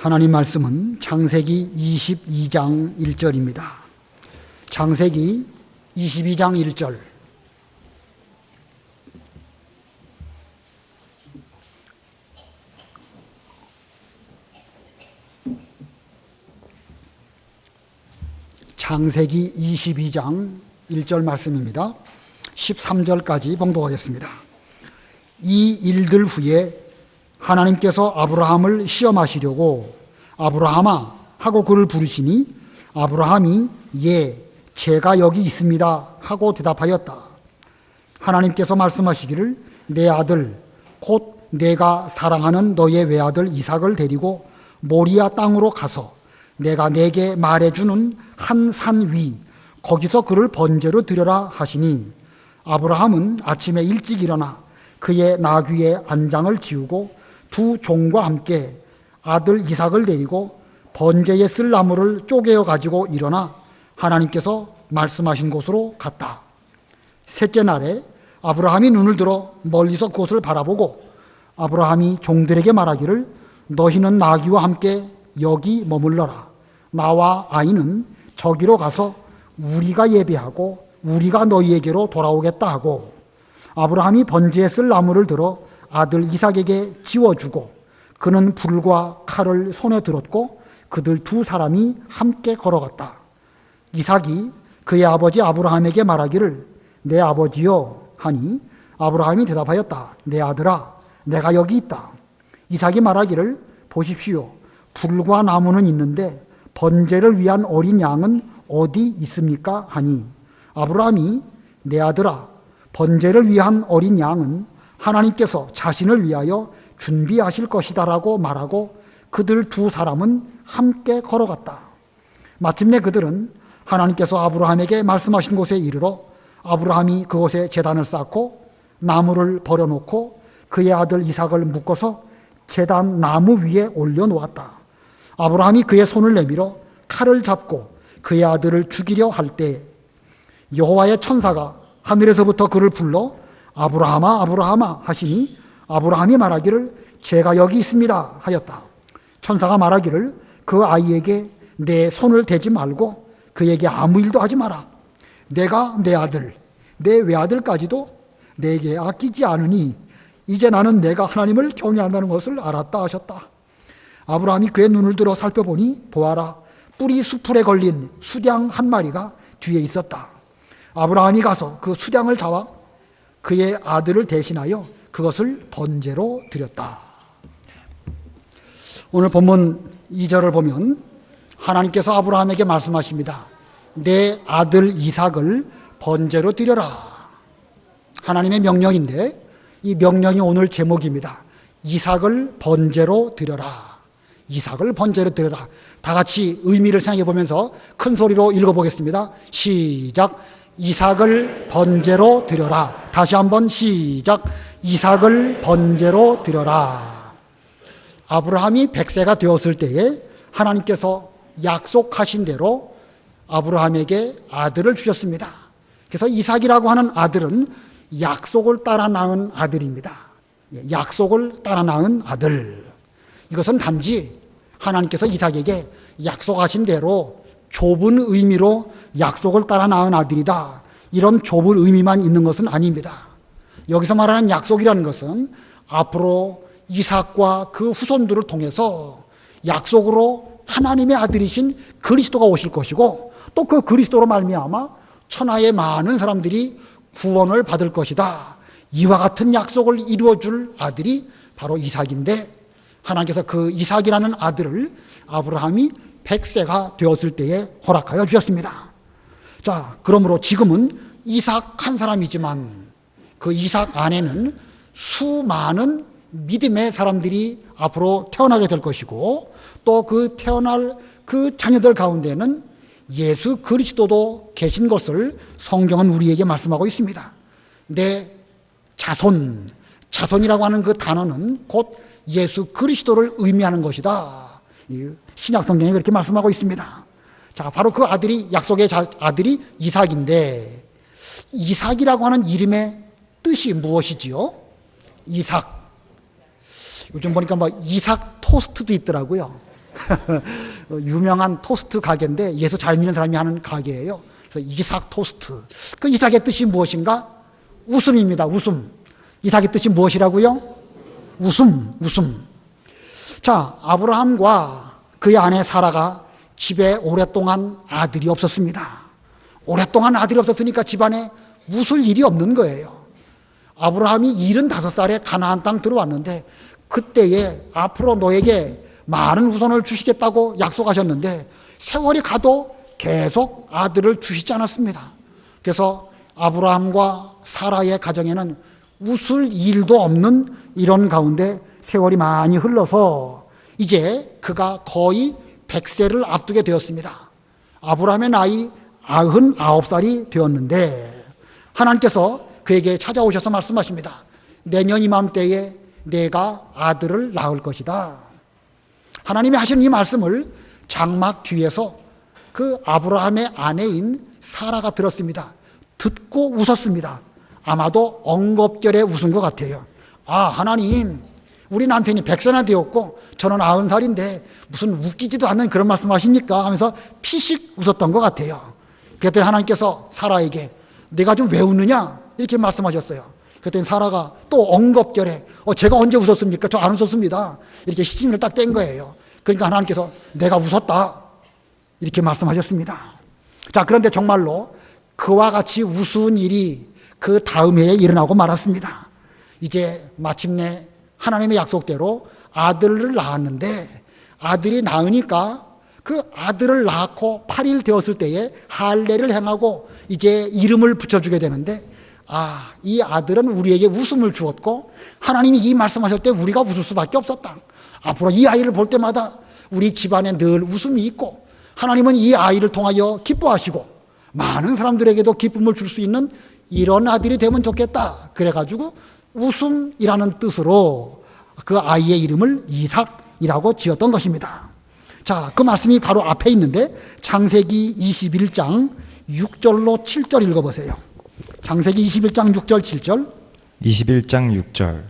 하나님 말씀은 창세기 22장 1절입니다. 창세기 22장 1절. 창세기 22장 1절 말씀입니다. 13절까지 봉독하겠습니다. 이 일들 후에 하나님께서 아브라함을 시험하시려고 아브라함아 하고 그를 부르시니 아브라함이 예, 제가 여기 있습니다 하고 대답하였다. 하나님께서 말씀하시기를 내 아들 곧 내가 사랑하는 너의 외아들 이삭을 데리고 모리아 땅으로 가서 내가 내게 말해주는 한 산 위 거기서 그를 번제로 드려라 하시니 아브라함은 아침에 일찍 일어나 그의 나귀의 안장을 지우고 두 종과 함께 아들 이삭을 데리고 번제에 쓸 나무를 쪼개어 가지고 일어나 하나님께서 말씀하신 곳으로 갔다. 셋째 날에 아브라함이 눈을 들어 멀리서 그곳을 바라보고 아브라함이 종들에게 말하기를 너희는 나귀와 함께 여기 머물러라. 나와 아이는 저기로 가서 우리가 예배하고 우리가 너희에게로 돌아오겠다 하고 아브라함이 번제에 쓸 나무를 들어 아들 이삭에게 지워주고 그는 불과 칼을 손에 들었고 그들 두 사람이 함께 걸어갔다. 이삭이 그의 아버지 아브라함에게 말하기를 내 아버지여 하니 아브라함이 대답하였다. 내 아들아 내가 여기 있다. 이삭이 말하기를 보십시오. 불과 나무는 있는데 번제를 위한 어린 양은 어디 있습니까? 하니 아브라함이 내 아들아 번제를 위한 어린 양은 하나님께서 자신을 위하여 준비하실 것이다라고 말하고 그들 두 사람은 함께 걸어갔다. 마침내 그들은 하나님께서 아브라함에게 말씀하신 곳에 이르러 아브라함이 그곳에 제단을 쌓고 나무를 버려놓고 그의 아들 이삭을 묶어서 제단 나무 위에 올려놓았다. 아브라함이 그의 손을 내밀어 칼을 잡고 그의 아들을 죽이려 할 때 여호와의 천사가 하늘에서부터 그를 불러 아브라함아 아브라함아 하시니 아브라함이 말하기를 제가 여기 있습니다 하였다. 천사가 말하기를 그 아이에게 내 손을 대지 말고 그에게 아무 일도 하지 마라. 내가 내 아들 내 외아들까지도 내게 아끼지 않으니 이제 나는 내가 하나님을 경외한다는 것을 알았다 하셨다. 아브라함이 그의 눈을 들어 살펴보니 보아라 뿌리 수풀에 걸린 수량 한 마리가 뒤에 있었다. 아브라함이 가서 그 수량을 잡아 그의 아들을 대신하여 그것을 번제로 드렸다. 오늘 본문 2절을 보면 하나님께서 아브라함에게 말씀하십니다. 내 아들 이삭을 번제로 드려라. 하나님의 명령인데 이 명령이 오늘 제목입니다. 이삭을 번제로 드려라. 이삭을 번제로 드려라. 다 같이 의미를 생각해 보면서 큰 소리로 읽어보겠습니다. 시작. 이삭을 번제로 드려라. 다시 한번 시작. 이삭을 번제로 드려라. 아브라함이 100세가 되었을 때에 하나님께서 약속하신 대로 아브라함에게 아들을 주셨습니다. 그래서 이삭이라고 하는 아들은 약속을 따라 낳은 아들입니다. 약속을 따라 낳은 아들. 이것은 단지 하나님께서 이삭에게 약속하신 대로 좁은 의미로 약속을 따라 낳은 아들이다. 이런 좁은 의미만 있는 것은 아닙니다. 여기서 말하는 약속이라는 것은 앞으로 이삭과 그 후손들을 통해서 약속으로 하나님의 아들이신 그리스도가 오실 것이고 또 그 그리스도로 말미암아 천하의 많은 사람들이 구원을 받을 것이다. 이와 같은 약속을 이루어줄 아들이 바로 이삭인데 하나님께서 그 이삭이라는 아들을 아브라함이 100세가 되었을 때에 허락하여 주셨습니다. 자, 그러므로 지금은 이삭 한 사람이지만 그 이삭 안에는 수많은 믿음의 사람들이 앞으로 태어나게 될 것이고 또 그 태어날 그 자녀들 가운데는 예수 그리스도도 계신 것을 성경은 우리에게 말씀하고 있습니다. 내 자손, 자손이라고 하는 그 단어는 곧 예수 그리스도를 의미하는 것이다. 신약 성경이 그렇게 말씀하고 있습니다. 자, 바로 그 아들이 약속의 아들이 이삭인데 이삭이라고 하는 이름의 뜻이 무엇이지요? 이삭. 요즘 보니까 뭐 이삭 토스트도 있더라고요. 유명한 토스트 가게인데 예수 잘 믿는 사람이 하는 가게예요. 그래서 이삭 토스트. 그 이삭의 뜻이 무엇인가? 웃음입니다. 웃음. 이삭의 뜻이 무엇이라고요? 웃음. 자, 아브라함과 그의 아내 사라가 집에 오랫동안 아들이 없었습니다. 오랫동안 아들이 없었으니까 집안에 웃을 일이 없는 거예요. 아브라함이 75살에 가나안 땅 들어왔는데 그때에 앞으로 너에게 많은 후손을 주시겠다고 약속하셨는데 세월이 가도 계속 아들을 주시지 않았습니다. 그래서 아브라함과 사라의 가정에는 웃을 일도 없는 이런 가운데 세월이 많이 흘러서 이제 그가 거의 100세를 앞두게 되었습니다. 아브라함의 나이 99살이 되었는데 하나님께서 그에게 찾아오셔서 말씀하십니다. 내년 이맘때에 내가 아들을 낳을 것이다. 하나님이 하신 이 말씀을 장막 뒤에서 그 아브라함의 아내인 사라가 들었습니다. 듣고 웃었습니다. 아마도 엉겁결에 웃은 것 같아요. 아, 하나님, 우리 남편이 100세나 되었고 저는 90살인데 무슨 웃기지도 않는 그런 말씀 하십니까? 하면서 피식 웃었던 것 같아요. 그랬더니 하나님께서 사라에게 내가 좀 왜 웃느냐? 이렇게 말씀하셨어요. 그랬더니 사라가 또 엉겁결에 제가 언제 웃었습니까? 저 안 웃었습니다. 이렇게 시침을 딱 뗀 거예요. 그러니까 하나님께서 내가 웃었다. 이렇게 말씀하셨습니다. 자, 그런데 정말로 그와 같이 우스운 일이 그 다음 해에 일어나고 말았습니다. 이제 마침내 하나님의 약속대로 아들을 낳았는데 아들이 낳으니까 그 아들을 낳고 8일 되었을 때에 할례를 행하고 이제 이름을 붙여주게 되는데 이 아들은 우리에게 웃음을 주었고 하나님이 이 말씀하실 때 우리가 웃을 수밖에 없었다. 앞으로 이 아이를 볼 때마다 우리 집안에 늘 웃음이 있고 하나님은 이 아이를 통하여 기뻐하시고 많은 사람들에게도 기쁨을 줄 수 있는 이런 아들이 되면 좋겠다. 그래가지고 웃음이라는 뜻으로 그 아이의 이름을 이삭이라고 지었던 것입니다. 자, 그 말씀이 바로 앞에 있는데 창세기 21장 6절로 7절 읽어보세요. 창세기 21장 6절 7절. 21장 6절.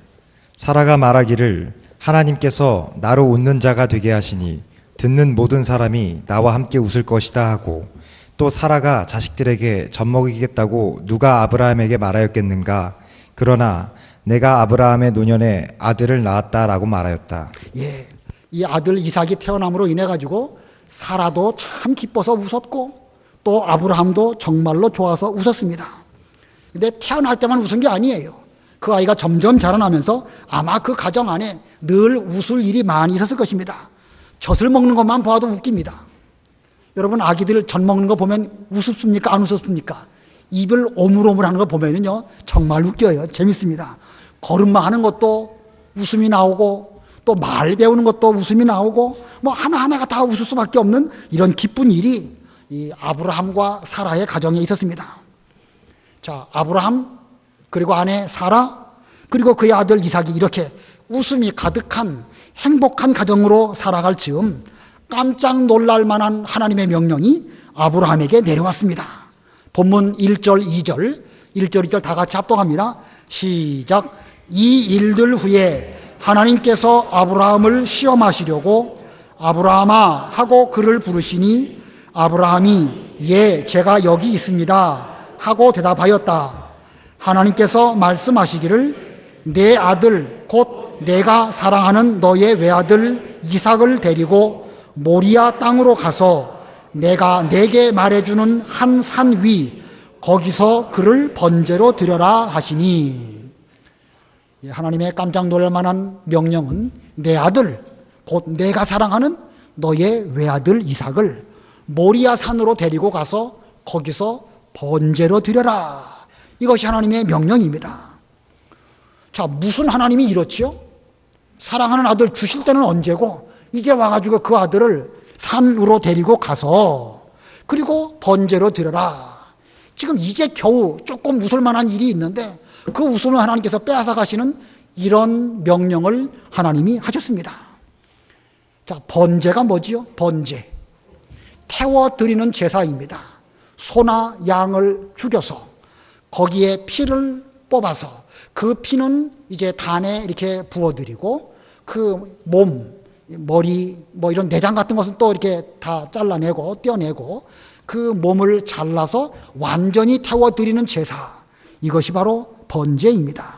사라가 말하기를 하나님께서 나로 웃는 자가 되게 하시니 듣는 모든 사람이 나와 함께 웃을 것이다 하고 또 사라가 자식들에게 젖먹이겠다고 누가 아브라함에게 말하였겠는가? 그러나 내가 아브라함의 노년에 아들을 낳았다라고 말하였다. 예, 이 아들 이삭이 태어남으로 인해 가지고 사라도 참 기뻐서 웃었고 또 아브라함도 정말로 좋아서 웃었습니다. 근데 태어날 때만 웃은 게 아니에요. 그 아이가 점점 자라나면서 아마 그 가정 안에 늘 웃을 일이 많이 있었을 것입니다. 젖을 먹는 것만 봐도 웃깁니다. 여러분, 아기들 젖 먹는 거 보면 우습습니까? 안 웃습니까? 입을 오물오물 하는 거 보면은요, 정말 웃겨요. 재밌습니다. 걸음마 하는 것도 웃음이 나오고, 또 말 배우는 것도 웃음이 나오고, 뭐 하나하나가 다 웃을 수밖에 없는 이런 기쁜 일이 이 아브라함과 사라의 가정에 있었습니다. 자, 아브라함, 그리고 아내 사라, 그리고 그의 아들 이삭이 이렇게 웃음이 가득한 행복한 가정으로 살아갈 즈음 깜짝 놀랄 만한 하나님의 명령이 아브라함에게 내려왔습니다. 본문 1절, 2절, 1절, 2절 다 같이 합동합니다. 시작. 이 일들 후에 하나님께서 아브라함을 시험하시려고 아브라함아 하고 그를 부르시니 아브라함이 예, 제가 여기 있습니다 하고 대답하였다. 하나님께서 말씀하시기를 내 아들 곧 내가 사랑하는 너의 외아들 이삭을 데리고 모리아 땅으로 가서 내가 내게 말해주는 한 산 위 거기서 그를 번제로 드려라 하시니, 하나님의 깜짝 놀랄 만한 명령은 내 아들 곧 내가 사랑하는 너의 외아들 이삭을 모리아 산으로 데리고 가서 거기서 번제로 드려라. 이것이 하나님의 명령입니다. 자, 무슨 하나님이 이렇지요? 사랑하는 아들 주실 때는 언제고 이제 와가지고 그 아들을 산으로 데리고 가서 그리고 번제로 드려라. 지금 이제 겨우 조금 웃을 만한 일이 있는데 그 웃음을 하나님께서 빼앗아 가시는 이런 명령을 하나님이 하셨습니다. 자, 번제가 뭐지요? 번제. 태워드리는 제사입니다. 소나 양을 죽여서 거기에 피를 뽑아서 그 피는 이제 단에 이렇게 부어드리고 그 몸, 머리, 뭐 이런 내장 같은 것은 또 이렇게 다 잘라내고 떼어내고 그 몸을 잘라서 완전히 태워드리는 제사. 이것이 바로 번제입니다.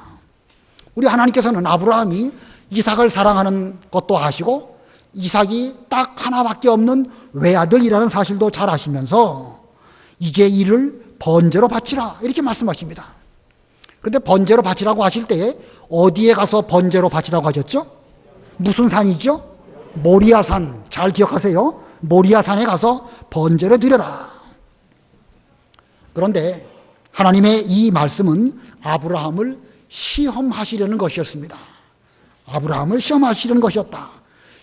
우리 하나님께서는 아브라함이 이삭을 사랑하는 것도 아시고 이삭이 딱 하나밖에 없는 외아들이라는 사실도 잘 아시면서 이제 이를 번제로 바치라 이렇게 말씀하십니다. 그런데 번제로 바치라고 하실 때에 어디에 가서 번제로 바치라고 하셨죠? 무슨 산이죠? 모리아산. 잘 기억하세요. 모리아산에 가서 번제를 드려라. 그런데 하나님의 이 말씀은 아브라함을 시험하시려는 것이었습니다. 아브라함을 시험하시려는 것이었다.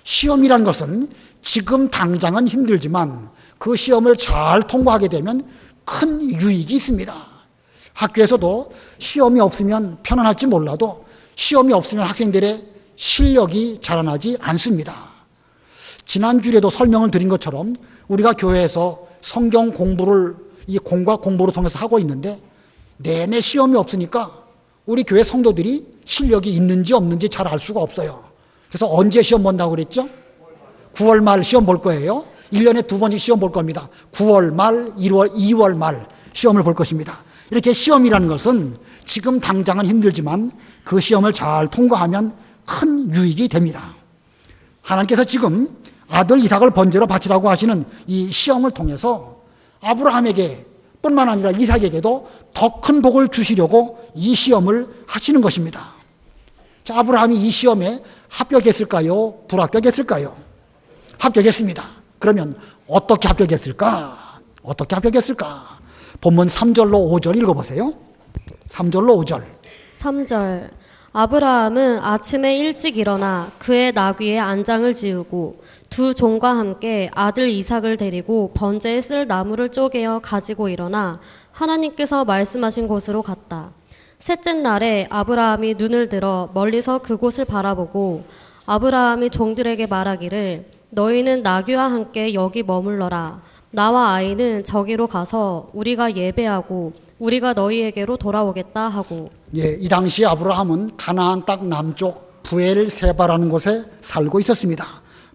시험이란 것은 지금 당장은 힘들지만 그 시험을 잘 통과하게 되면 큰 유익이 있습니다. 학교에서도 시험이 없으면 편안할지 몰라도 시험이 없으면 학생들의 실력이 자라나지 않습니다. 지난주에도 설명을 드린 것처럼 우리가 교회에서 성경 공부를 이 공과 공부를 통해서 하고 있는데 내내 시험이 없으니까 우리 교회 성도들이 실력이 있는지 없는지 잘 알 수가 없어요. 그래서 언제 시험 본다고 그랬죠? 9월 말 시험 볼 거예요. 1년에 2번씩 시험 볼 겁니다. 9월 말, 2월 말 시험을 볼 것입니다. 이렇게 시험이라는 것은 지금 당장은 힘들지만 그 시험을 잘 통과하면 큰 유익이 됩니다. 하나님께서 지금 아들 이삭을 번제로 바치라고 하시는 이 시험을 통해서 아브라함에게 뿐만 아니라 이삭에게도 더 큰 복을 주시려고 이 시험을 하시는 것입니다. 자, 아브라함이 이 시험에 합격했을까요? 불합격했을까요? 합격했습니다. 그러면 어떻게 합격했을까? 어떻게 합격했을까? 본문 3절로 5절 읽어보세요. 3절로 5절. 3절. 아브라함은 아침에 일찍 일어나 그의 나귀의 안장을 지우고 두 종과 함께 아들 이삭을 데리고 번제에 쓸 나무를 쪼개어 가지고 일어나 하나님께서 말씀하신 곳으로 갔다. 셋째 날에 아브라함이 눈을 들어 멀리서 그곳을 바라보고 아브라함이 종들에게 말하기를 너희는 나귀와 함께 여기 머물러라. 나와 아이는 저기로 가서 우리가 예배하고 우리가 너희에게로 돌아오겠다 하고. 예, 이 당시 아브라함은 가나안 땅 남쪽 부엘세바라는 곳에 살고 있었습니다.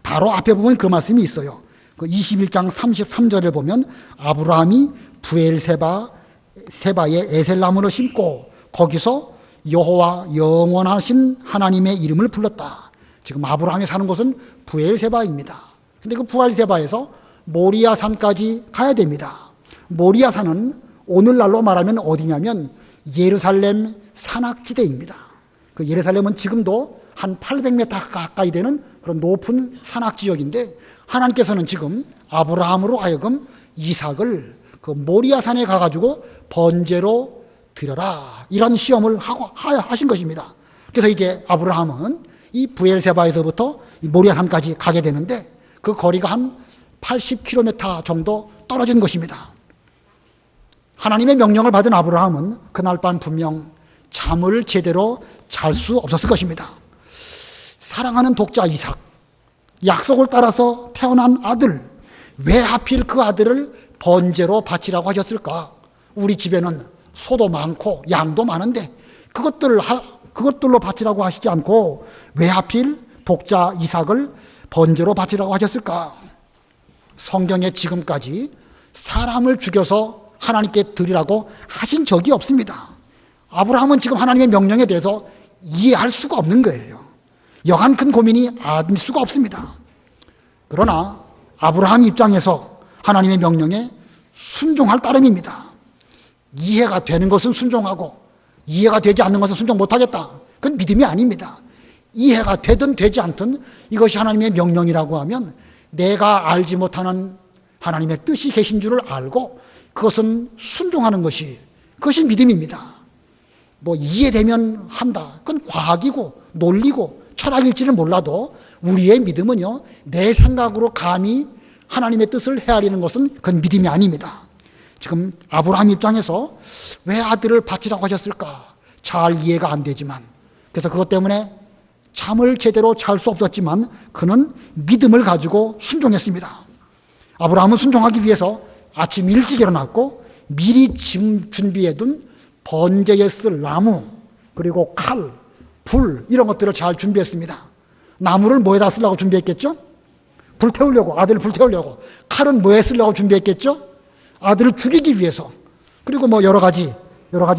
바로 앞에 보면 그 말씀이 있어요. 그 21장 33절에 보면 아브라함이 부엘세바에 에셀나무를 심고 거기서 여호와 영원하신 하나님의 이름을 불렀다. 지금 아브라함이 사는 곳은 부엘세바입니다. 근데 그 부엘세바에서 모리아산까지 가야 됩니다. 모리아산은 오늘날로 말하면 어디냐면 예루살렘 산악지대입니다. 그 예루살렘은 지금도 한 800m 가까이 되는 그런 높은 산악지역인데 하나님께서는 지금 아브라함으로 하여금 이삭을 그 모리아산에 가가지고 번제로 드려라 이런 시험을 하신 것입니다. 그래서 이제 아브라함은 이 부엘세바에서부터 모리아산까지 가게 되는데 그 거리가 한 80km 정도 떨어진 것입니다. 하나님의 명령을 받은 아브라함은 그날 밤 분명 잠을 제대로 잘 수 없었을 것입니다. 사랑하는 독자 이삭, 약속을 따라서 태어난 아들, 왜 하필 그 아들을 번제로 바치라고 하셨을까? 우리 집에는 소도 많고 양도 많은데 그것들로 바치라고 하시지 않고 왜 하필 독자 이삭을 번제로 바치라고 하셨을까? 성경에 지금까지 사람을 죽여서 하나님께 드리라고 하신 적이 없습니다. 아브라함은 지금 하나님의 명령에 대해서 이해할 수가 없는 거예요. 여간 큰 고민이 아닐 수가 없습니다. 그러나 아브라함 입장에서 하나님의 명령에 순종할 따름입니다. 이해가 되는 것은 순종하고 이해가 되지 않는 것은 순종 못하겠다. 그건 믿음이 아닙니다. 이해가 되든 되지 않든 이것이 하나님의 명령이라고 하면 내가 알지 못하는 하나님의 뜻이 계신 줄을 알고 그것은 순종하는 그것이 믿음입니다. 뭐 이해되면 한다. 그건 과학이고 논리고 철학일지는 몰라도 우리의 믿음은요, 내 생각으로 감히 하나님의 뜻을 헤아리는 것은 그건 믿음이 아닙니다. 지금 아브라함 입장에서 왜 아들을 바치라고 하셨을까? 잘 이해가 안 되지만, 그래서 그것 때문에 잠을 제대로 잘 수 없었지만 그는 믿음을 가지고 순종했습니다. 아브라함은 순종하기 위해서 아침 일찍 일어났고 미리 준비해둔 번제에 쓸 나무 그리고 칼, 불 이런 것들을 잘 준비했습니다. 나무를 뭐에다 쓰려고 준비했겠죠? 불태우려고, 아들을 불태우려고. 칼은 뭐에 쓰려고 준비했겠죠? 아들을 죽이기 위해서. 그리고 뭐 여러 가지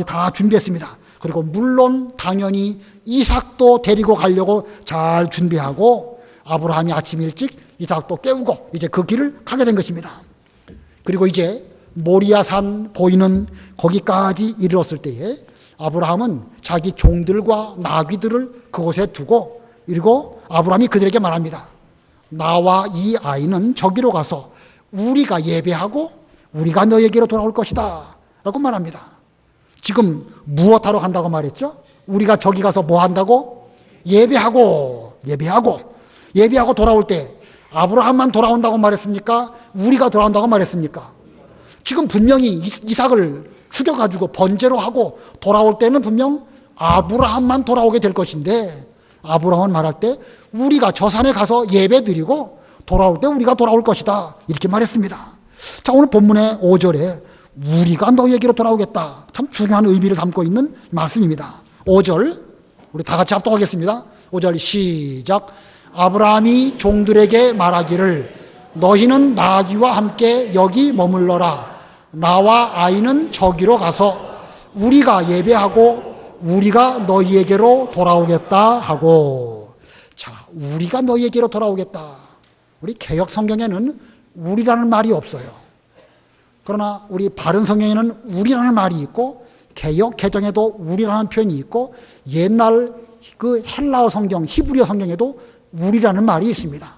다 준비했습니다. 그리고 물론 당연히 이삭도 데리고 가려고 잘 준비하고 아브라함이 아침 일찍 이삭도 깨우고 이제 그 길을 가게 된 것입니다. 그리고 이제 모리아산 보이는 거기까지 이르렀을 때에 아브라함은 자기 종들과 나귀들을 그곳에 두고, 그리고 아브라함이 그들에게 말합니다. 나와 이 아이는 저기로 가서 우리가 예배하고 우리가 너에게로 돌아올 것이다 라고 말합니다. 지금 무엇하러 간다고 말했죠? 우리가 저기 가서 뭐 한다고? 예배하고 돌아올 때 아브라함만 돌아온다고 말했습니까? 우리가 돌아온다고 말했습니까? 지금 분명히 이삭을 죽여가지고 번제로 하고 돌아올 때는 분명 아브라함만 돌아오게 될 것인데, 아브라함은 말할 때 우리가 저 산에 가서 예배 드리고 돌아올 때 우리가 돌아올 것이다 이렇게 말했습니다. 자, 오늘 본문의 5절에 우리가 너에게로 돌아오겠다, 참 중요한 의미를 담고 있는 말씀입니다. 5절 우리 다 같이 합독하겠습니다. 5절 시작. 아브라함이 종들에게 말하기를 너희는 나귀와 함께 여기 머물러라. 나와 아이는 저기로 가서 우리가 예배하고 우리가 너희에게로 돌아오겠다 하고. 자, 우리가 너희에게로 돌아오겠다. 우리 개역 성경에는 우리라는 말이 없어요. 그러나 우리 바른 성경에는 우리라는 말이 있고, 개역 개정에도 우리라는 표현이 있고, 옛날 그 헬라어 성경, 히브리어 성경에도 우리라는 말이 있습니다.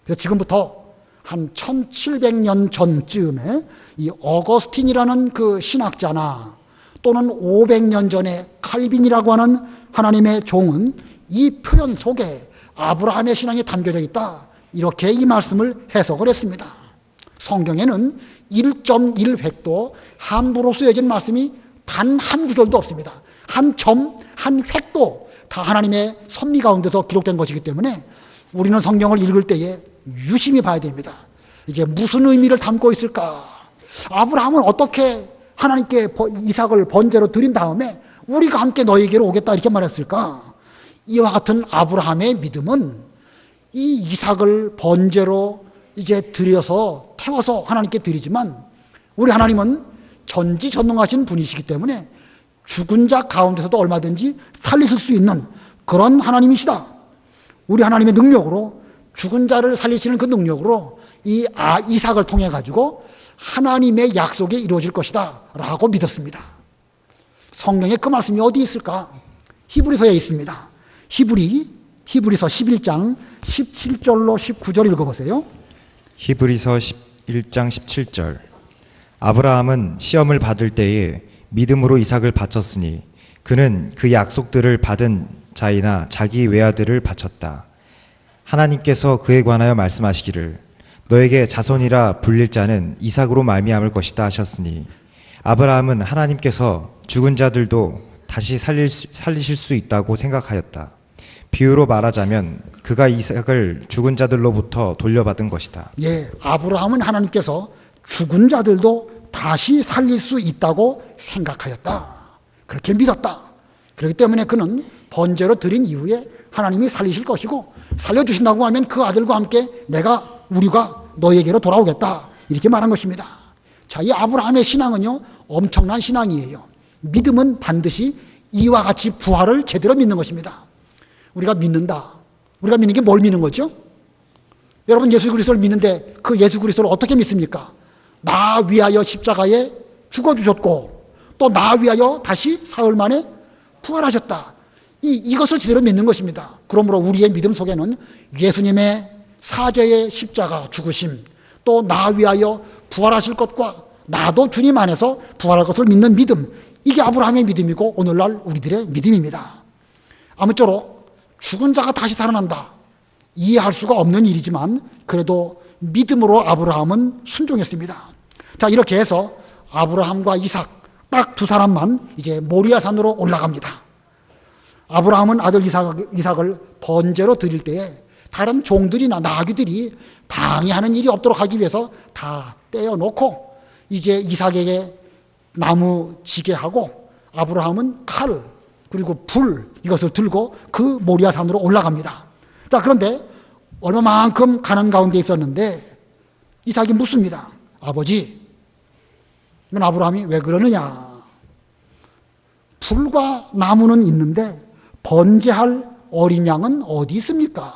그래서 지금부터 한 1700년 전쯤에 이 어거스틴이라는 그 신학자나 또는 500년 전에 칼빈이라고 하는 하나님의 종은 이 표현 속에 아브라함의 신앙이 담겨져 있다, 이렇게 이 말씀을 해석을 했습니다. 성경에는 1.1획도 함부로 쓰여진 말씀이 단 한 구절도 없습니다. 한 점, 한 획도 다 하나님의 섭리 가운데서 기록된 것이기 때문에 우리는 성경을 읽을 때에 유심히 봐야 됩니다. 이게 무슨 의미를 담고 있을까? 아브라함은 어떻게 하나님께 이삭을 번제로 드린 다음에 우리가 함께 너희에게로 오겠다 이렇게 말했을까? 이와 같은 아브라함의 믿음은 이 이삭을 번제로 이제 드려서 태워서 하나님께 드리지만, 우리 하나님은 전지전능하신 분이시기 때문에 죽은 자 가운데서도 얼마든지 살리실 수 있는 그런 하나님이시다. 우리 하나님의 능력으로, 죽은 자를 살리시는 그 능력으로 이 이삭을 통해 가지고 하나님의 약속이 이루어질 것이다 라고 믿었습니다. 성경에 그 말씀이 어디 있을까? 히브리서에 있습니다. 히브리서 11장 17절로 19절 읽어보세요. 히브리서 1장 17절. 아브라함은 시험을 받을 때에 믿음으로 이삭을 바쳤으니 그는 그 약속들을 받은 자이나 자기 외아들을 바쳤다. 하나님께서 그에 관하여 말씀하시기를 너에게 자손이라 불릴 자는 이삭으로 말미암을 것이다 하셨으니, 아브라함은 하나님께서 죽은 자들도 다시 살리실 수 있다고 생각하였다. 비유로 말하자면 그가 이삭을 죽은 자들로부터 돌려받은 것이다. 예, 아브라함은 하나님께서 죽은 자들도 다시 살릴 수 있다고 생각하였다. 그렇게 믿었다. 그렇기 때문에 그는 번제로 드린 이후에 하나님이 살리실 것이고, 살려주신다고 하면 그 아들과 함께 우리가 너에게로 돌아오겠다 이렇게 말한 것입니다. 자, 이 아브라함의 신앙은요 엄청난 신앙이에요. 믿음은 반드시 이와 같이 부활을 제대로 믿는 것입니다. 우리가 믿는다. 우리가 믿는 게 뭘 믿는 거죠? 여러분, 예수 그리스도를 믿는데 그 예수 그리스도를 어떻게 믿습니까? 나 위하여 십자가에 죽어주셨고 또 나 위하여 다시 사흘 만에 부활하셨다. 이것을 제대로 믿는 것입니다. 그러므로 우리의 믿음 속에는 예수님의 사죄의 십자가 죽으심, 또 나 위하여 부활하실 것과 나도 주님 안에서 부활할 것을 믿는 믿음, 이게 아브라함의 믿음이고 오늘날 우리들의 믿음입니다. 아무쪼록 죽은 자가 다시 살아난다, 이해할 수가 없는 일이지만 그래도 믿음으로 아브라함은 순종했습니다. 자, 이렇게 해서 아브라함과 이삭 딱 두 사람만 이제 모리아산으로 올라갑니다. 아브라함은 아들 이삭을 번제로 드릴 때에 다른 종들이나 나귀들이 방해하는 일이 없도록 하기 위해서 다 떼어놓고 이제 이삭에게 나무 지게하고 아브라함은 칼 그리고 불 이것을 들고 그 모리아산으로 올라갑니다. 자, 그런데 얼마만큼 가는 가운데 있었는데 이삭이 묻습니다. 아버지, 이건 아브라함이 왜 그러느냐? 풀과 나무는 있는데 번제할 어린 양은 어디 있습니까?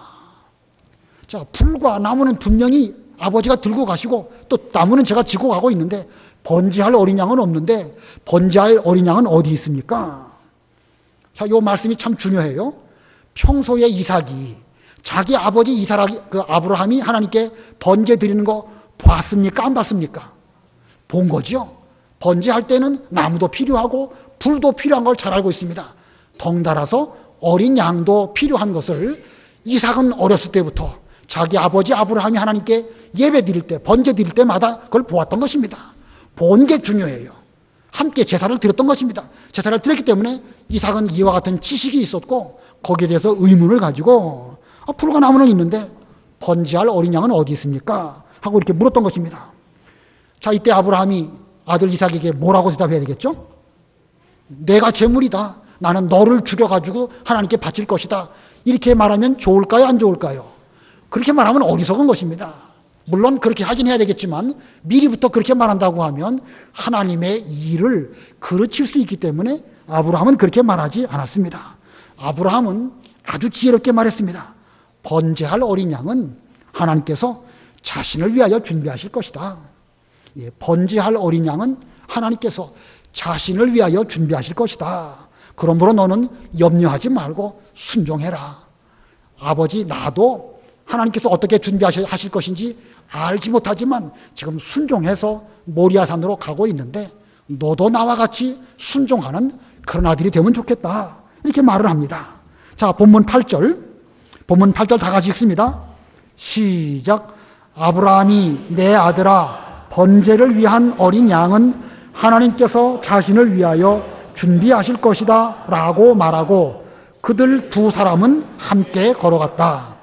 자, 풀과 나무는 분명히 아버지가 들고 가시고 또 나무는 제가 지고 가고 있는데 번제할 어린 양은 없는데 번제할 어린 양은 어디 있습니까? 자, 이 말씀이 참 중요해요. 평소에 이삭이 자기 아버지 아브라함이 하나님께 번제 드리는 거 봤습니까? 안 봤습니까? 본 거죠. 번제할 때는 나무도 필요하고 불도 필요한 걸 잘 알고 있습니다. 덩달아서 어린 양도 필요한 것을 이삭은 어렸을 때부터 자기 아버지 아브라함이 하나님께 예배 드릴 때, 번제 드릴 때마다 그걸 보았던 것입니다. 본 게 중요해요. 함께 제사를 드렸던 것입니다. 제사를 드렸기 때문에 이삭은 이와 같은 지식이 있었고 거기에 대해서 의문을 가지고 풀과 나무는 있는데 번제할 어린 양은 어디 있습니까? 하고 이렇게 물었던 것입니다. 자, 이때 아브라함이 아들 이삭에게 뭐라고 대답해야 되겠죠? 내가 제물이다. 나는 너를 죽여가지고 하나님께 바칠 것이다. 이렇게 말하면 좋을까요? 안 좋을까요? 그렇게 말하면 어리석은 것입니다. 물론 그렇게 하긴 해야 되겠지만 미리부터 그렇게 말한다고 하면 하나님의 일을 그르칠 수 있기 때문에 아브라함은 그렇게 말하지 않았습니다. 아브라함은 아주 지혜롭게 말했습니다. 번제할 어린 양은 하나님께서 자신을 위하여 준비하실 것이다. 예, 번제할 어린 양은 하나님께서 자신을 위하여 준비하실 것이다. 그러므로 너는 염려하지 말고 순종해라. 아버지, 나도 하나님께서 어떻게 준비하실 것인지 알지 못하지만 지금 순종해서 모리아산으로 가고 있는데 너도 나와 같이 순종하는 그런 아들이 되면 좋겠다. 이렇게 말을 합니다. 자, 본문 8절 다 같이 읽습니다. 시작. 아브라함이 내 아들아, 번제를 위한 어린 양은 하나님께서 자신을 위하여 준비하실 것이다 라고 말하고 그들 두 사람은 함께 걸어갔다.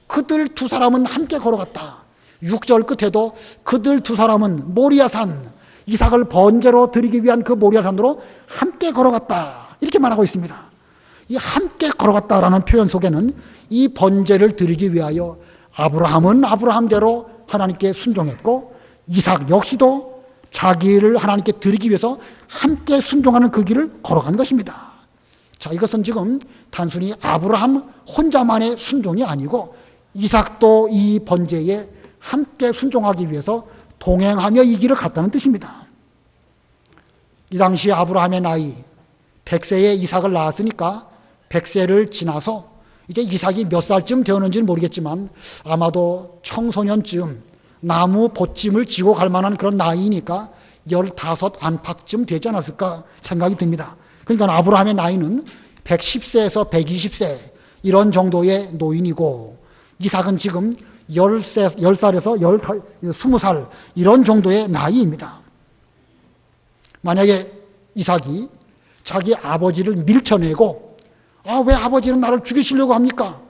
그들 두 사람은 함께 걸어갔다. 6절 끝에도 그들 두 사람은 모리아산, 이삭을 번제로 드리기 위한 그 모리아산으로 함께 걸어갔다. 이렇게 말하고 있습니다. 이 함께 걸어갔다라는 표현 속에는 이 번제를 드리기 위하여 아브라함은 아브라함대로 하나님께 순종했고 이삭 역시도 자기를 하나님께 드리기 위해서 함께 순종하는 그 길을 걸어간 것입니다. 자, 이것은 지금 단순히 아브라함 혼자만의 순종이 아니고 이삭도 이 번제에 함께 순종하기 위해서 동행하며 이 길을 갔다는 뜻입니다. 이 당시 아브라함의 나이 100세에 이삭을 낳았으니까 100세를 지나서 이제 이삭이 몇 살쯤 되었는지는 모르겠지만 아마도 청소년쯤 나무 보찜을 지고 갈 만한 그런 나이니까 15 안팎쯤 되지 않았을까 생각이 듭니다. 그러니까 아브라함의 나이는 110세에서 120세 이런 정도의 노인이고 이삭은 지금 10살에서 20살 이런 정도의 나이입니다. 만약에 이삭이 자기 아버지를 밀쳐내고 왜 아버지는 나를 죽이시려고 합니까?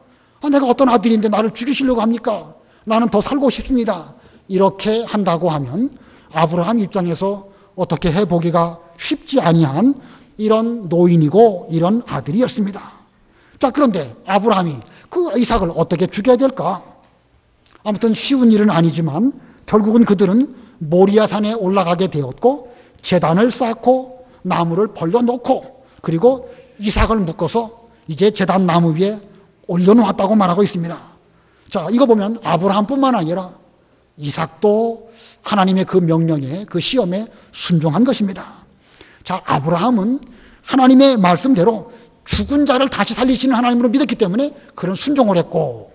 내가 어떤 아들인데 나를 죽이시려고 합니까? 나는 더 살고 싶습니다. 이렇게 한다고 하면 아브라함 입장에서 어떻게 해보기가 쉽지 아니한 이런 노인이고 이런 아들이었습니다. 자, 그런데 아브라함이 그 이삭을 어떻게 죽여야 될까? 아무튼 쉬운 일은 아니지만 결국은 그들은 모리아산에 올라가게 되었고 제단을 쌓고 나무를 벌려놓고 그리고 이삭을 묶어서 이제 제단 나무 위에 올려놓았다고 말하고 있습니다. 자, 이거 보면 아브라함뿐만 아니라 이삭도 하나님의 그 명령에 그 시험에 순종한 것입니다. 자, 아브라함은 하나님의 말씀대로 죽은 자를 다시 살리시는 하나님으로 믿었기 때문에 그런 순종을 했고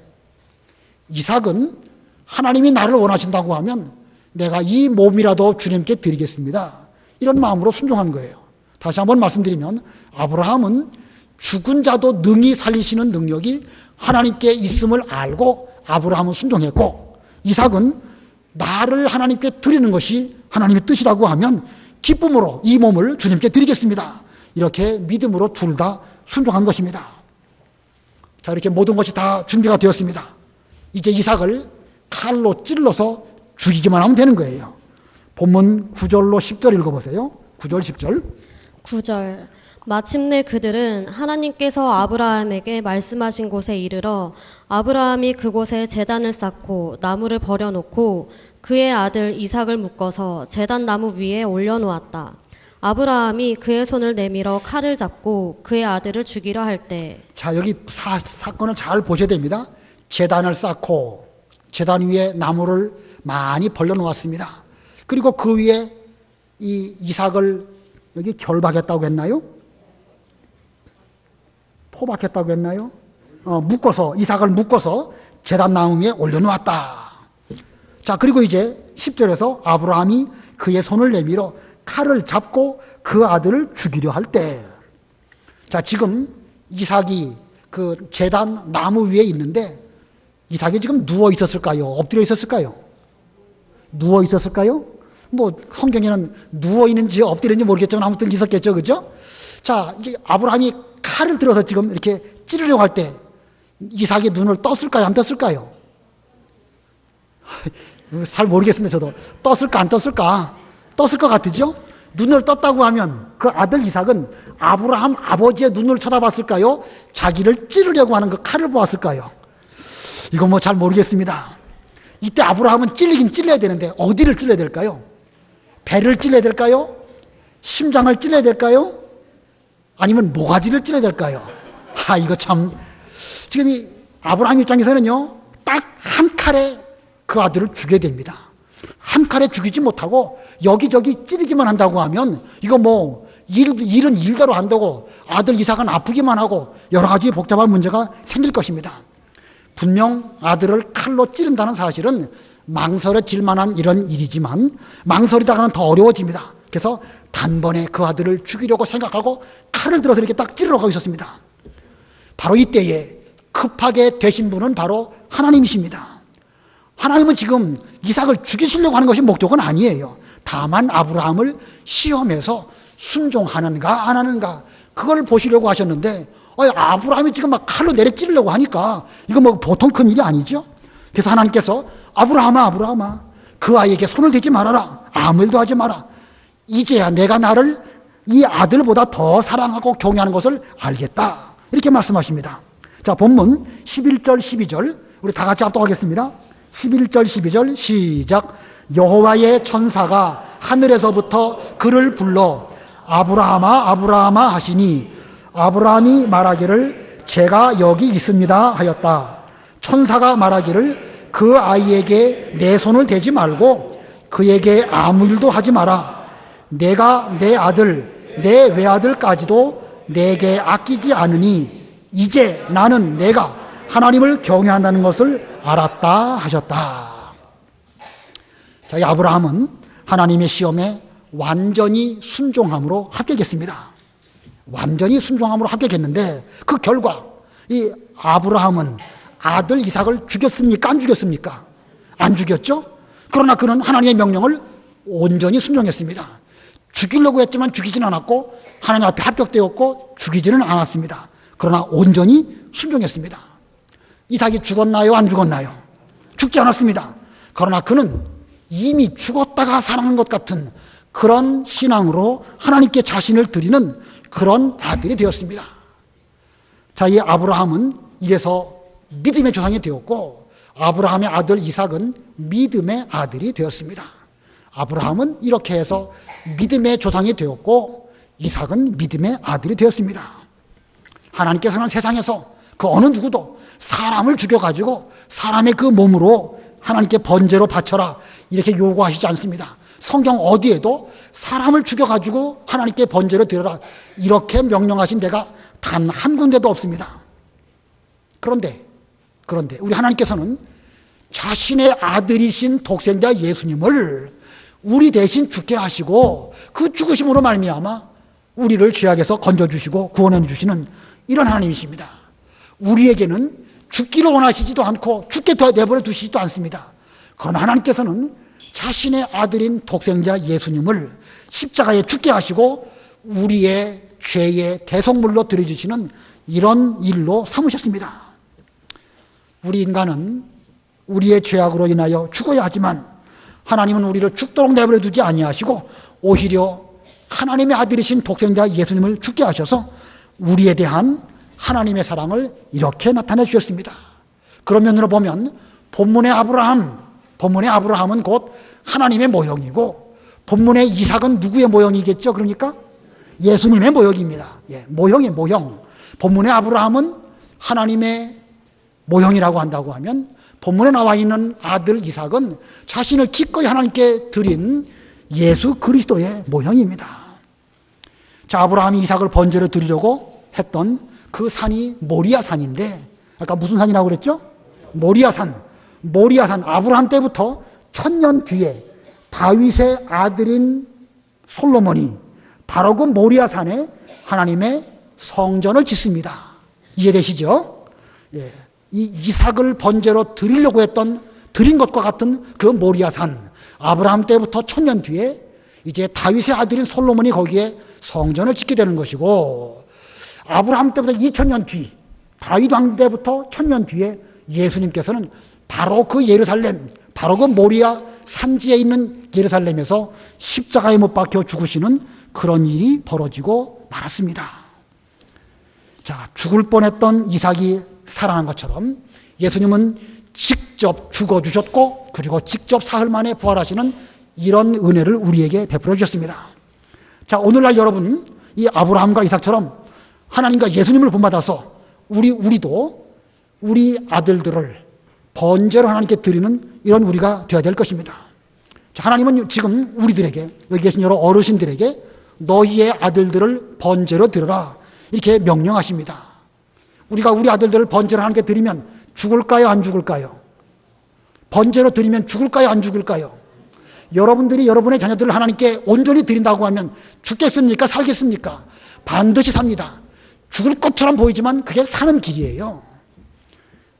이삭은 하나님이 나를 원하신다고 하면 내가 이 몸이라도 주님께 드리겠습니다. 이런 마음으로 순종한 거예요. 다시 한번 말씀드리면 아브라함은 죽은 자도 능히 살리시는 능력이 하나님께 있음을 알고 아브라함은 순종했고 이삭은 나를 하나님께 드리는 것이 하나님의 뜻이라고 하면 기쁨으로 이 몸을 주님께 드리겠습니다. 이렇게 믿음으로 둘 다 순종한 것입니다. 자, 이렇게 모든 것이 다 준비가 되었습니다. 이제 이삭을 칼로 찔러서 죽이기만 하면 되는 거예요. 본문 9절로 10절 읽어보세요. 9절 10절. 9절. 마침내 그들은 하나님께서 아브라함에게 말씀하신 곳에 이르러 아브라함이 그곳에 제단을 쌓고 나무를 버려놓고 그의 아들 이삭을 묶어서 제단 나무 위에 올려놓았다. 아브라함이 그의 손을 내밀어 칼을 잡고 그의 아들을 죽이려 할 때. 자, 여기 사건을 잘 보셔야 됩니다. 제단을 쌓고 제단 위에 나무를 많이 벌려놓았습니다. 그리고 그 위에 이 이삭을 여기 결박했다고 했나요? 포박했다고 했나요? 이삭을 묶어서 제단 나무 위에 올려놓았다. 자, 그리고 이제 10절에서 아브라함이 그의 손을 내밀어 칼을 잡고 그 아들을 죽이려 할 때. 자, 지금 이삭이 그 제단 나무 위에 있는데 이삭이 지금 누워 있었을까요? 엎드려 있었을까요? 누워 있었을까요? 뭐 성경에는 누워 있는지 엎드려 있는지 모르겠지만 아무튼 있었겠죠, 그죠? 자, 이게 아브라함이 칼을 들어서 지금 이렇게 찌르려고 할 때 이삭이 눈을 떴을까요, 안 떴을까요? 잘 모르겠습니다, 저도. 떴을까, 안 떴을까? 떴을 것 같으죠? 눈을 떴다고 하면 그 아들 이삭은 아브라함 아버지의 눈을 쳐다봤을까요? 자기를 찌르려고 하는 그 칼을 보았을까요? 이건 뭐 잘 모르겠습니다. 이때 아브라함은 찔리긴 찔러야 되는데 어디를 찔러야 될까요? 배를 찔러야 될까요? 심장을 찔러야 될까요? 아니면 모가지를 찔러야 될까요? 이거 참. 지금 이 아브라함 입장에서는요, 딱 한 칼에 그 아들을 죽여야 됩니다. 한 칼에 죽이지 못하고 여기저기 찌르기만 한다고 하면 이거 뭐 일은 일대로 안 되고 아들 이삭은 아프기만 하고 여러 가지 복잡한 문제가 생길 것입니다. 분명 아들을 칼로 찌른다는 사실은 망설여질 만한 이런 일이지만 망설이다가는 더 어려워집니다. 그래서 단번에 그 아들을 죽이려고 생각하고 칼을 들어서 이렇게 딱 찌르러 가고 있었습니다. 바로 이때에 급하게 되신 분은 바로 하나님이십니다. 하나님은 지금 이삭을 죽이시려고 하는 것이 목적은 아니에요. 다만 아브라함을 시험해서 순종하는가 안 하는가 그걸 보시려고 하셨는데 아브라함이 지금 막 칼로 내려 찌르려고 하니까 이거 뭐 보통 큰 일이 아니죠. 그래서 하나님께서 아브라함아 그 아이에게 손을 대지 말아라. 아무 일도 하지 마라. 이제야 내가 나를 이 아들보다 더 사랑하고 경외하는 것을 알겠다. 이렇게 말씀하십니다. 자, 본문 11절 12절 우리 다 같이 합독하겠습니다. 11절 12절 시작. 여호와의 천사가 하늘에서부터 그를 불러 아브라함아 아브라함아 하시니 아브라함이 말하기를 제가 여기 있습니다 하였다. 천사가 말하기를 그 아이에게 내 손을 대지 말고 그에게 아무 일도 하지 마라. 내가 내 아들 내 외아들까지도 내게 아끼지 않으니 이제 나는 내가 하나님을 경외한다는 것을 알았다 하셨다. 자, 이 아브라함은 하나님의 시험에 완전히 순종함으로 합격했습니다. 완전히 순종함으로 합격했는데 그 결과 이 아브라함은 아들 이삭을 죽였습니까? 안 죽였습니까? 안 죽였죠? 그러나 그는 하나님의 명령을 온전히 순종했습니다. 죽이려고 했지만 죽이진 않았고 하나님 앞에 합격되었고 죽이지는 않았습니다. 그러나 온전히 순종했습니다. 이삭이 죽었나요? 안 죽었나요? 죽지 않았습니다. 그러나 그는 이미 죽었다가 살아난 것 같은 그런 신앙으로 하나님께 자신을 드리는 그런 아들이 되었습니다. 자, 이 아브라함은 이래서 믿음의 조상이 되었고 아브라함의 아들 이삭은 믿음의 아들이 되었습니다. 아브라함은 이렇게 해서 믿음의 조상이 되었고 이삭은 믿음의 아들이 되었습니다. 하나님께서는 세상에서 그 어느 누구도 사람을 죽여가지고 사람의 그 몸으로 하나님께 번제로 바쳐라 이렇게 요구하시지 않습니다. 성경 어디에도 사람을 죽여가지고 하나님께 번제로 드려라 이렇게 명령하신 데가 단 한 군데도 없습니다. 그런데 우리 하나님께서는 자신의 아들이신 독생자 예수님을 우리 대신 죽게 하시고 그 죽으심으로 말미암아 우리를 죄악에서 건져주시고 구원해 주시는 이런 하나님이십니다. 우리에게는 죽기를 원하시지도 않고 죽게 내버려 두시지도 않습니다. 그러나 하나님께서는 자신의 아들인 독생자 예수님을 십자가에 죽게 하시고 우리의 죄의 대속물로 드려주시는 이런 일로 삼으셨습니다. 우리 인간은 우리의 죄악으로 인하여 죽어야 하지만 하나님은 우리를 죽도록 내버려 두지 아니하시고 오히려 하나님의 아들이신 독생자 예수님을 죽게 하셔서 우리에 대한 하나님의 사랑을 이렇게 나타내 주셨습니다. 그런 면으로 보면 본문의 아브라함은 곧 하나님의 모형이고, 본문의 이삭은 누구의 모형이겠죠? 그러니까 예수님의 모형입니다. 모형. 본문의 아브라함은 하나님의 모형이라고 한다고 하면, 본문에 나와 있는 아들 이삭은 자신을 기꺼이 하나님께 드린 예수 그리스도의 모형입니다. 자, 아브라함이 이삭을 번제로 드리려고 했던 그 산이 모리아 산인데, 아까 무슨 산이라고 그랬죠? 모리아 산. 아브라함 때부터 1000년 뒤에 다윗의 아들인 솔로몬이 바로 그 모리아 산에 하나님의 성전을 짓습니다. 이해되시죠? 이 이삭을 번제로 드리려고 드린 것과 같은 그 모리아 산, 아브라함 때부터 1000년 뒤에 이제 다윗의 아들인 솔로몬이 거기에 성전을 짓게 되는 것이고, 아브라함 때부터 2000년 뒤, 다윗 왕 때부터 1000년 뒤에 예수님께서는 바로 그 예루살렘, 바로 그 모리아 산지에 있는 예루살렘에서 십자가에 못 박혀 죽으시는 그런 일이 벌어지고 말았습니다. 자, 죽을 뻔했던 이삭이 살아난 것처럼 예수님은 직접 죽어주셨고, 그리고 직접 사흘 만에 부활하시는 이런 은혜를 우리에게 베풀어 주셨습니다. 자, 오늘날 여러분, 이 아브라함과 이삭처럼 하나님과 예수님을 본받아서 우리도 우리 아들들을 번제로 하나님께 드리는 이런 우리가 되어야 될 것입니다. 자, 하나님은 지금 우리들에게, 여기 계신 여러 어르신들에게 너희의 아들들을 번제로 드려라, 이렇게 명령하십니다. 우리가 우리 아들들을 번제로 하나님께 드리면 죽을까요, 안 죽을까요? 번제로 드리면 죽을까요, 안 죽을까요? 여러분들이 여러분의 자녀들을 하나님께 온전히 드린다고 하면 죽겠습니까, 살겠습니까? 반드시 삽니다. 죽을 것처럼 보이지만 그게 사는 길이에요.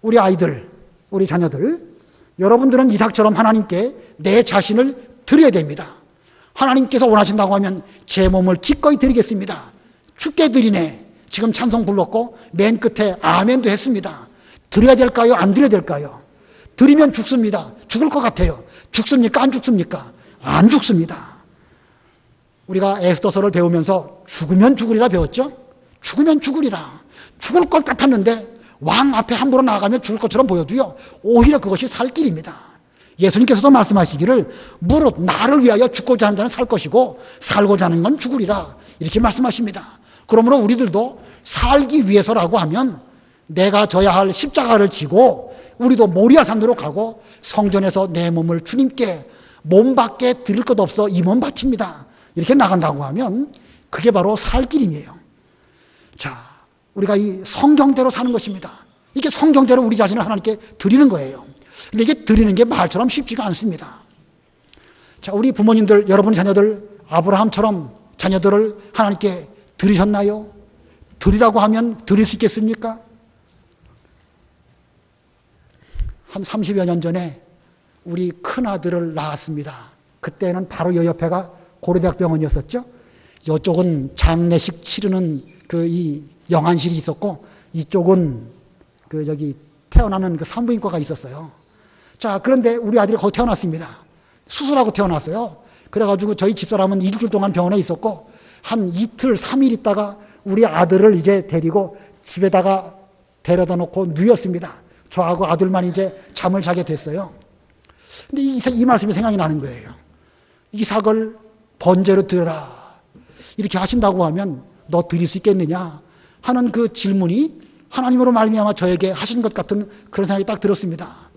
우리 아이들, 우리 자녀들, 여러분들은 이삭처럼 하나님께 내 자신을 드려야 됩니다. 하나님께서 원하신다고 하면 제 몸을 기꺼이 드리겠습니다. 죽게 드리네. 지금 찬송 불렀고 맨 끝에 아멘도 했습니다. 드려야 될까요, 안 드려야 될까요? 드리면 죽습니다. 죽을 것 같아요. 죽습니까, 안 죽습니까? 안 죽습니다. 우리가 에스더서를 배우면서 죽으면 죽으리라 배웠죠? 죽으면 죽으리라. 죽을 것 같았는데 왕 앞에 함부로 나가면 죽을 것처럼 보여도요, 오히려 그것이 살 길입니다. 예수님께서도 말씀하시기를 무릇 나를 위하여 죽고자 하는 자는 살 것이고 살고자 하는 건 죽으리라, 이렇게 말씀하십니다. 그러므로 우리들도 살기 위해서라고 하면 내가 져야 할 십자가를 지고 우리도 모리아산으로 가고 성전에서 내 몸을 주님께 몸밖에 드릴 것 없어 이 몸 바칩니다, 이렇게 나간다고 하면 그게 바로 살 길이에요. 자, 우리가 이 성경대로 사는 것입니다. 이게 성경대로 우리 자신을 하나님께 드리는 거예요. 근데 이게 드리는 게 말처럼 쉽지가 않습니다. 자, 우리 부모님들, 여러분의 자녀들, 아브라함처럼 자녀들을 하나님께 드리셨나요? 드리라고 하면 드릴 수 있겠습니까? 한 30여 년 전에 우리 큰아들을 낳았습니다. 그때는 바로 요 옆에가 고려대학병원이었었죠. 이쪽은 장례식 치르는 이 영안실이 있었고, 이쪽은 태어나는 산부인과가 있었어요. 자, 그런데 우리 아들이 거기 태어났습니다. 수술하고 태어났어요. 그래가지고 저희 집사람은 일주일 동안 병원에 있었고, 한 이틀, 3일 있다가 우리 아들을 이제 데리고 집에다가 데려다 놓고 누웠습니다. 저하고 아들만 이제 잠을 자게 됐어요. 근데 이 말씀이 생각이 나는 거예요. 이삭을 번제로 드려라, 이렇게 하신다고 하면 너 드릴 수 있겠느냐 하는 그 질문이 하나님으로 말미암아 저에게 하신 것 같은 그런 생각이 딱 들었습니다.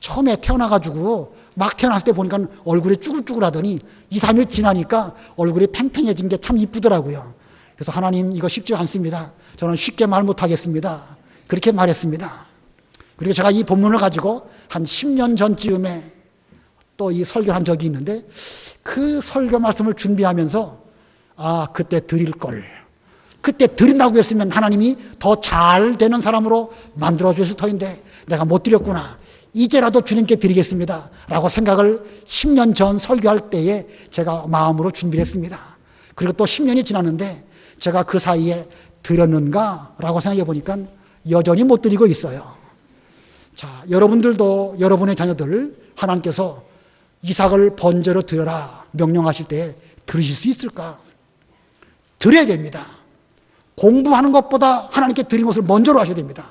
처음에 태어나가지고 막 태어났을 때 보니까 얼굴이 쭈글쭈글하더니 2, 3일 지나니까 얼굴이 팽팽해진 게 참 이쁘더라고요. 그래서 하나님, 이거 쉽지 않습니다. 저는 쉽게 말 못하겠습니다. 그렇게 말했습니다. 그리고 제가 이 본문을 가지고 한 10년 전쯤에 또 이 설교를 한 적이 있는데, 그 설교 말씀을 준비하면서 그때 드릴 걸, 그때 드린다고 했으면 하나님이 더 잘 되는 사람으로 만들어 주실 터인데 내가 못 드렸구나, 이제라도 주님께 드리겠습니다 라고 생각을 10년 전 설교할 때에 제가 마음으로 준비를 했습니다. 그리고 또 10년이 지났는데 제가 그 사이에 드렸는가 라고 생각해 보니까 여전히 못 드리고 있어요. 자, 여러분들도 여러분의 자녀들 하나님께서 이삭을 번제로 드려라 명령하실 때 들으실 수 있을까? 드려야 됩니다. 공부하는 것보다 하나님께 드린 것을 먼저로 하셔야 됩니다.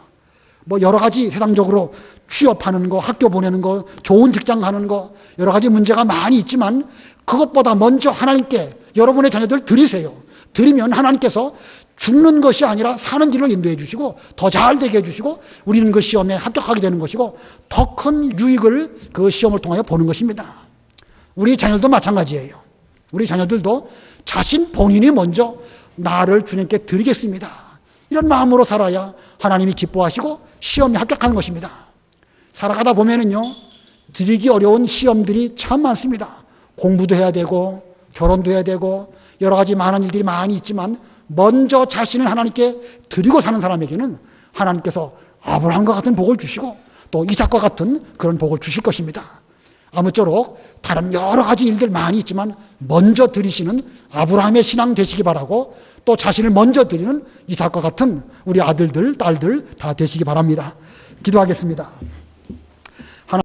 뭐 여러 가지 세상적으로 취업하는 거, 학교 보내는 거, 좋은 직장 가는 거, 여러 가지 문제가 많이 있지만 그것보다 먼저 하나님께 여러분의 자녀들 드리세요. 드리면 하나님께서 죽는 것이 아니라 사는 길로 인도해 주시고 더 잘 되게 해 주시고 우리는 그 시험에 합격하게 되는 것이고 더 큰 유익을 그 시험을 통하여 보는 것입니다. 우리 자녀들도 마찬가지예요. 우리 자녀들도 자신 본인이 먼저 나를 주님께 드리겠습니다. 이런 마음으로 살아야 하나님이 기뻐하시고 시험에 합격하는 것입니다. 살아가다 보면은요, 드리기 어려운 시험들이 참 많습니다. 공부도 해야 되고 결혼도 해야 되고 여러 가지 많은 일들이 많이 있지만 먼저 자신을 하나님께 드리고 사는 사람에게는 하나님께서 아브라함과 같은 복을 주시고 또 이삭과 같은 그런 복을 주실 것입니다. 아무쪼록 다른 여러 가지 일들 많이 있지만 먼저 드리시는 아브라함의 신앙 되시기 바라고 또 자신을 먼저 드리는 이삭과 같은 우리 아들들, 딸들 다 되시기 바랍니다. 기도하겠습니다.